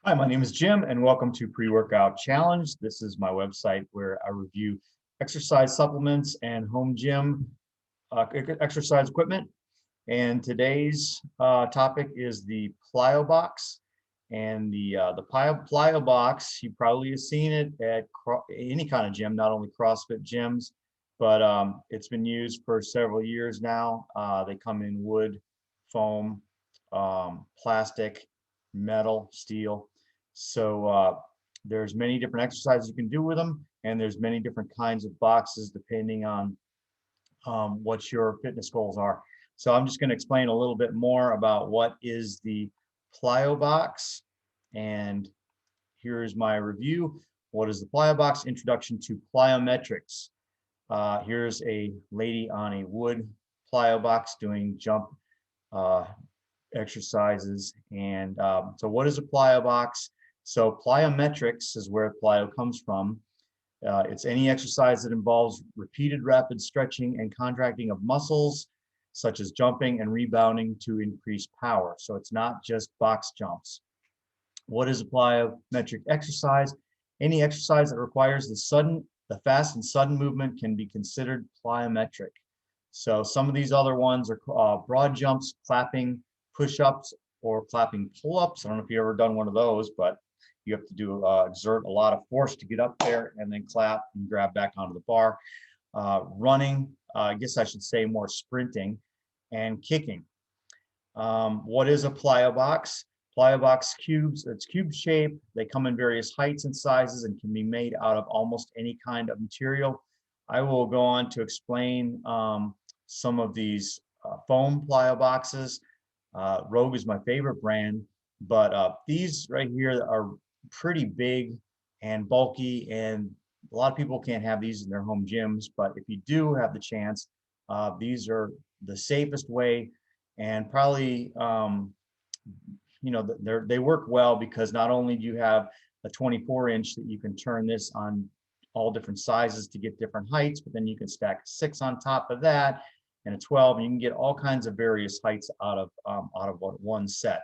Hi, my name is Jim, and welcome to Pre-Workout Challenge. This is my website where I review exercise supplements and home gym exercise equipment. And today's topic is the Plyo Box. And the Plyo Box, you probably have seen it at any kind of gym, not only CrossFit gyms, but it's been used for several years now. They come in wood, foam, plastic, metal, steel. So there's many different exercises you can do with them, and there's many different kinds of boxes depending on what your fitness goals are. So I'm just going to explain a little bit more about what is the Plyo Box, and here's my review. What is the Plyo Box? Introduction to plyometrics. Here's a lady on a wood plyo box doing jump uh, exercises. And so what is a plyo box? So plyometrics is where plyo comes from. It's any exercise that involves repeated rapid stretching and contracting of muscles, such as jumping and rebounding to increase power. So it's not just box jumps. What is a plyometric exercise? Any exercise that requires the fast and sudden movement can be considered plyometric. So some of these other ones are broad jumps, clapping, push-ups, or clapping pull-ups. I don't know if you've ever done one of those, but you have to exert a lot of force to get up there and then clap and grab back onto the bar. Running, I guess I should say more sprinting, and kicking. What is a plyo box? Plyo box cubes, it's cube shape. They come in various heights and sizes and can be made out of almost any kind of material. I will go on to explain some of these foam plyo boxes. Rogue is my favorite brand, but these right here are pretty big and bulky, and a lot of people can't have these in their home gyms, but if you do have the chance, these are the safest way, and probably they work well because not only do you have a 24-inch that you can turn this on all different sizes to get different heights, but then you can stack a 6 on top of that and a 12, and you can get all kinds of various heights out of one set.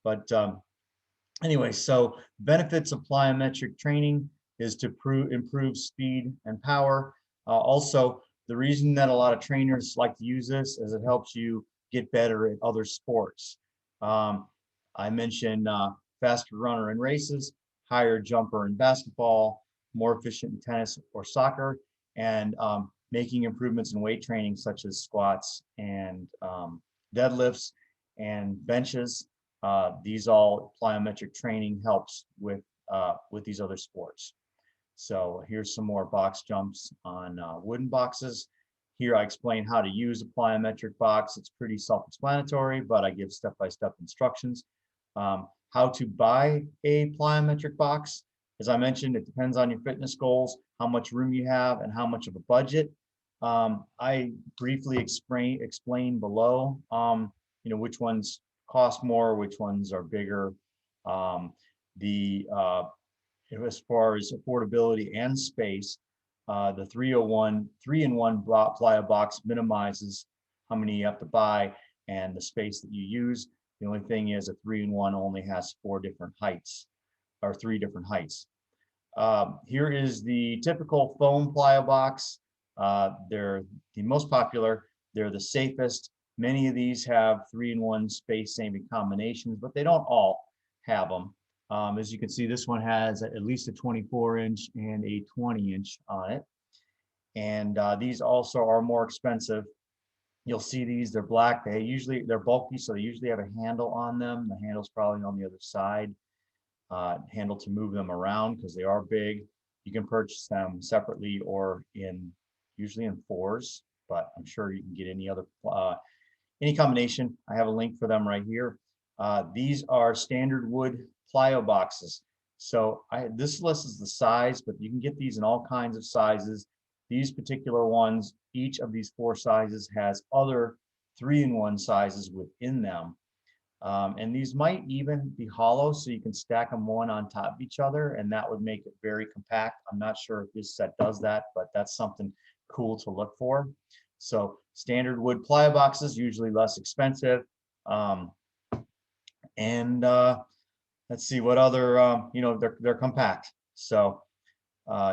But anyway, so benefits of plyometric training is to improve speed and power. Also, the reason that a lot of trainers like to use this is it helps you get better at other sports. I mentioned faster runner in races, higher jumper in basketball, more efficient in tennis or soccer, and making improvements in weight training such as squats and deadlifts and benches. These all plyometric training helps with these other sports. So here's some more box jumps on wooden boxes. Here I explain how to use a plyometric box. It's pretty self-explanatory, but I give step-by-step instructions. How to buy a plyometric box. As I mentioned, it depends on your fitness goals, how much room you have, and how much of a budget. I briefly explain below, which ones cost more, which ones are bigger. As far as affordability and space, the 3-in-1 plyo box minimizes how many you have to buy and the space that you use. The only thing is a 3-in-1 only has 4 different heights, or 3 different heights. Here is the typical foam plyo box. They're the most popular. They're the safest. Many of these have 3-in-1 space saving combinations, but they don't all have them. As you can see, this one has at least a 24-inch and a 20-inch on it. And these also are more expensive. You'll see these, they're black. They're bulky, so they usually have a handle on them. The handle's probably on the other side. Handle to move them around because they are big. You can purchase them separately or usually in 4s, but I'm sure you can get any combination. I have a link for them right here. These are standard wood plyo boxes. So this list is the size, but you can get these in all kinds of sizes. These particular ones, each of these 4 sizes has other 3-in-1 sizes within them. And these might even be hollow, so you can stack them one on top of each other, and that would make it very compact. I'm not sure if this set does that, but that's something cool to look for. So standard wood plyo boxes, usually less expensive. let's see what other, they're compact. So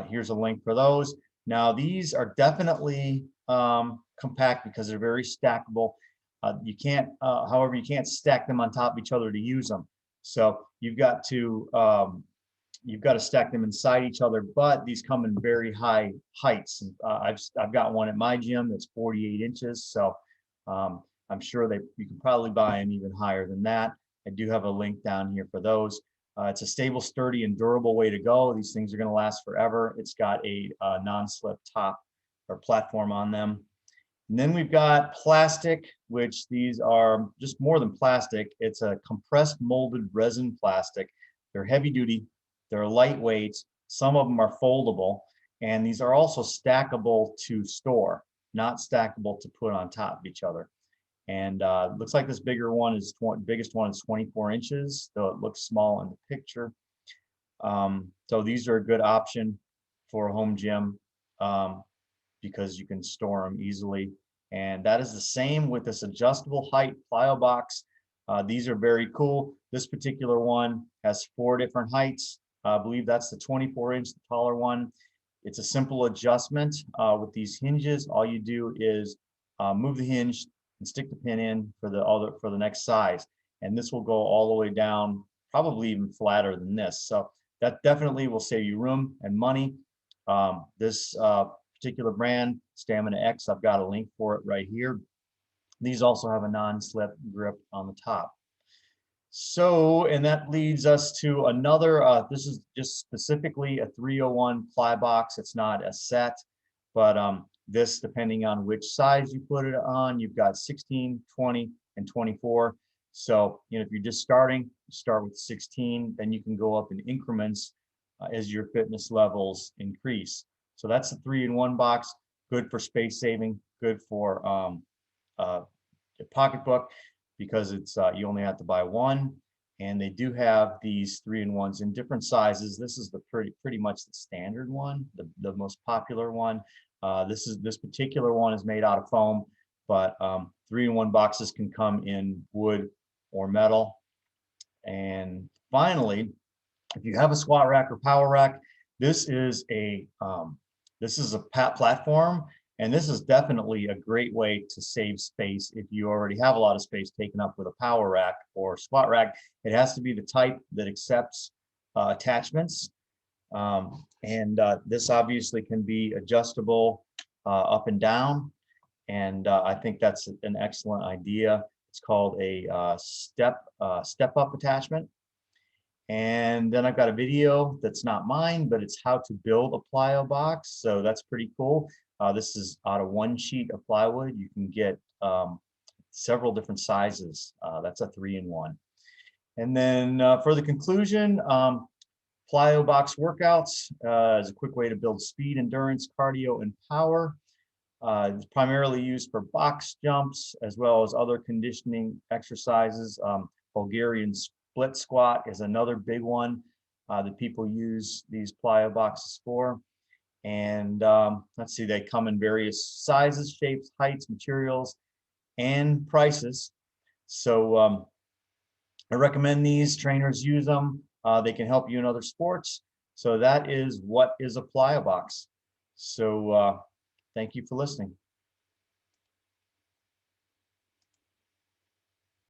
here's a link for those. Now these are definitely compact because they're very stackable. You can't, however, you can't stack them on top of each other to use them. So you've got to stack them inside each other, but these come in very high heights. I've got one at my gym that's 48 inches, so I'm sure you can probably buy them even higher than that. I do have a link down here for those. It's a stable, sturdy, and durable way to go. These things are going to last forever. It's got a non-slip top or platform on them. And then we've got plastic, which these are just more than plastic. It's a compressed molded resin plastic. They're heavy duty, they're lightweight, some of them are foldable, and these are also stackable to store, not stackable to put on top of each other. And looks like this biggest one is 24 inches, though it looks small in the picture. So these are a good option for a home gym because you can store them easily. And that is the same with this adjustable height plyo box. These are very cool. This particular one has 4 different heights. I believe that's the 24-inch, the taller one. It's a simple adjustment with these hinges. All you do is move the hinge and stick the pin in for the next size, and this will go all the way down, probably even flatter than this. So that definitely will save you room and money. This particular brand, Stamina X, I've got a link for it right here. These also have a non-slip grip on the top. So, and that leads us to another, this is just specifically a 301 ply box. It's not a set, but this, depending on which size you put it on, you've got 16, 20, and 24. So, if you're just starting, start with 16, then you can go up in increments as your fitness levels increase. So that's a 3-in-1 box, good for space saving, good for a pocketbook, because it's you only have to buy one. And they do have these 3-in-1s in different sizes. This is the pretty much the standard one, the most popular one. This particular one is made out of foam, but 3-in-1 boxes can come in wood or metal. And finally, if you have a squat rack or power rack, this is a platform, and this is definitely a great way to save space if you already have a lot of space taken up with a power rack or squat rack. It has to be the type that accepts attachments, and this obviously can be adjustable up and down, and I think that's an excellent idea. It's called a step up attachment. And then I've got a video that's not mine, but it's how to build a plyo box. So that's pretty cool. This is out of 1 sheet of plywood. You can get several different sizes. That's a 3-in-1. And then for the conclusion, plyo box workouts is a quick way to build speed, endurance, cardio, and power. It's primarily used for box jumps as well as other conditioning exercises. Bulgarian split squat is another big one that people use these plyo boxes for. And let's see, they come in various sizes, shapes, heights, materials, and prices. So I recommend these. Trainers use them. They can help you in other sports. So that is what is a plyo box. So thank you for listening.